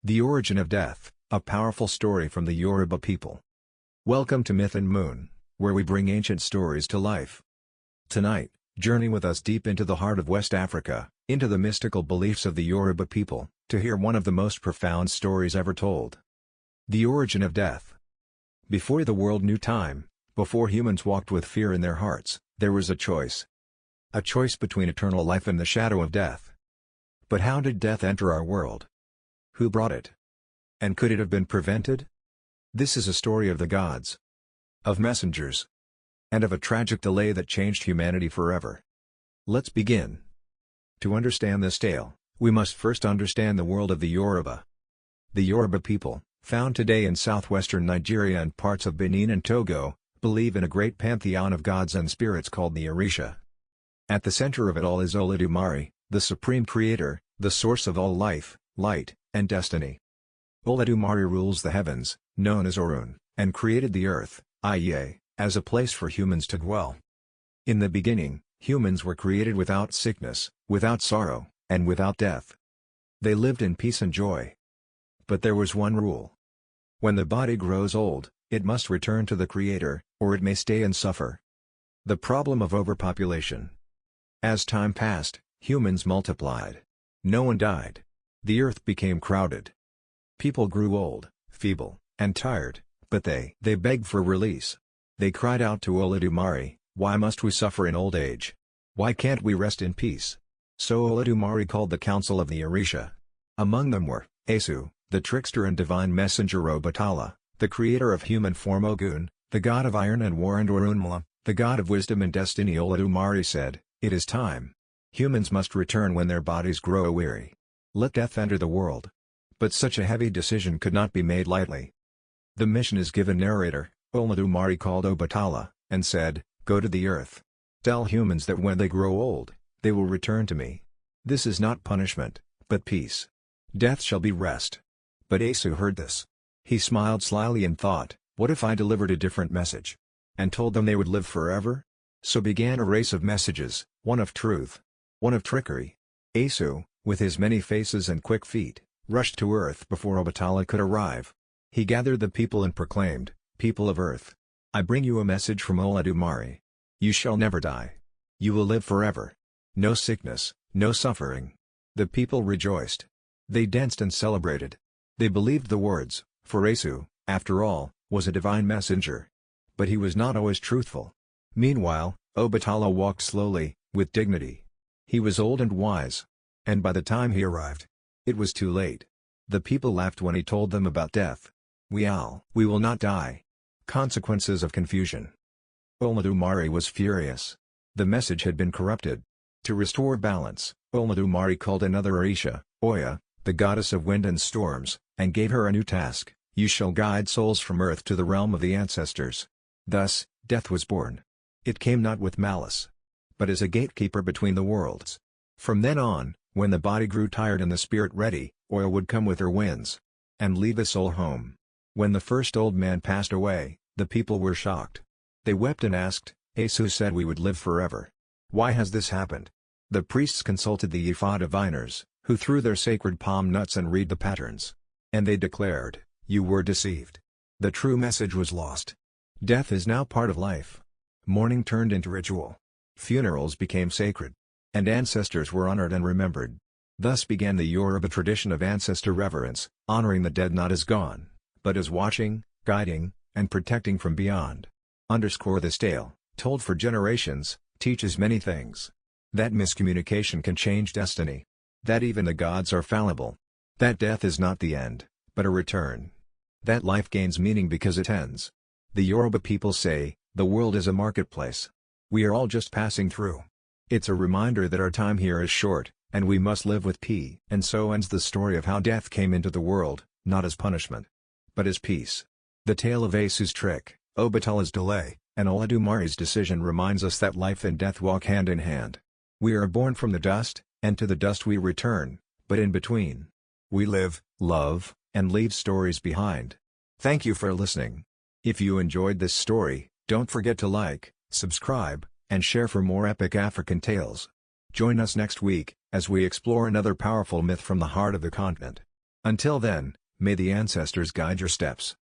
The Origin of Death, a powerful story from the Yoruba people. Welcome to Myth and Moon, where we bring ancient stories to life. Tonight, journey with us deep into the heart of West Africa, into the mystical beliefs of the Yoruba people, to hear one of the most profound stories ever told. The Origin of Death. Before the world knew time, before humans walked with fear in their hearts, there was a choice. A choice between eternal life and the shadow of death. But how did death enter our world? Who brought it? And could it have been prevented? This is a story of the gods, of messengers, and of a tragic delay that changed humanity forever. Let's begin. To understand this tale, we must first understand the world of the Yoruba. The Yoruba people, found today in southwestern Nigeria and parts of Benin and Togo, believe in a great pantheon of gods and spirits called the Orisha. At the center of it all is Olodumare, the supreme creator, the source of all life, light, and destiny. Olodumare rules the heavens, known as Orun, and created the earth, Iye, as a place for humans to dwell. In the beginning, humans were created without sickness, without sorrow, and without death. They lived in peace and joy. But there was one rule. When the body grows old, it must return to the Creator, or it may stay and suffer. The problem of overpopulation. As time passed, humans multiplied. No one died. The earth became crowded. People grew old, feeble, and tired, but they begged for release. They cried out to Olodumare, "Why must we suffer in old age? Why can't we rest in peace?" So Olodumare called the council of the Orisha. Among them were, Esu, the trickster and divine messenger Obatala, the creator of human form Ogun, the god of iron and war, and Orunmila, the god of wisdom and destiny. Olodumare said, "It is time. Humans must return when their bodies grow weary. Let death enter the world." But such a heavy decision could not be made lightly. The mission is given narrator, Olodumare called Obatala, and said, "Go to the earth. Tell humans that when they grow old, they will return to me. This is not punishment, but peace. Death shall be rest." But Esu heard this. He smiled slyly and thought, "What if I delivered a different message? And told them they would live forever?" So began a race of messages, one of truth, one of trickery. Esu, with his many faces and quick feet, rushed to earth before Obatala could arrive. He gathered the people and proclaimed, "People of earth, I bring you a message from Olodumare. You shall never die. You will live forever. No sickness, no suffering." The people rejoiced. They danced and celebrated. They believed the words, for Esu, after all, was a divine messenger. But he was not always truthful. Meanwhile, Obatala walked slowly, with dignity. He was old and wise. And by the time he arrived, it was too late. The people laughed when he told them about death. We will not die." Consequences of confusion. Olodumare was furious. The message had been corrupted. To restore balance, Olodumare called another Orisha, Oya, the goddess of wind and storms, and gave her a new task: "You shall guide souls from earth to the realm of the ancestors." Thus, death was born. It came not with malice, but as a gatekeeper between the worlds. From then on, when the body grew tired and the spirit ready, Oya would come with her winds, and leave the soul home. When the first old man passed away, the people were shocked. They wept and asked, "Esu said we would live forever. Why has this happened?" The priests consulted the Ifa diviners, who threw their sacred palm nuts and read the patterns. And they declared, "You were deceived. The true message was lost. Death is now part of life." Mourning turned into ritual. Funerals became sacred. And ancestors were honored and remembered. Thus began the Yoruba tradition of ancestor reverence, honoring the dead not as gone, but as watching, guiding, and protecting from beyond. Underscore this tale, told for generations, teaches many things. That miscommunication can change destiny. That even the gods are fallible. That death is not the end, but a return. That life gains meaning because it ends. The Yoruba people say, "The world is a marketplace. We are all just passing through." It's a reminder that our time here is short, and we must live with peace. And so ends the story of how death came into the world, not as punishment, but as peace. The tale of Esu's trick, Obatala's delay, and Olodumare's decision reminds us that life and death walk hand in hand. We are born from the dust, and to the dust we return, but in between, we live, love, and leave stories behind. Thank you for listening. If you enjoyed this story, don't forget to like, subscribe, and share for more epic African tales. Join us next week, as we explore another powerful myth from the heart of the continent. Until then, may the ancestors guide your steps.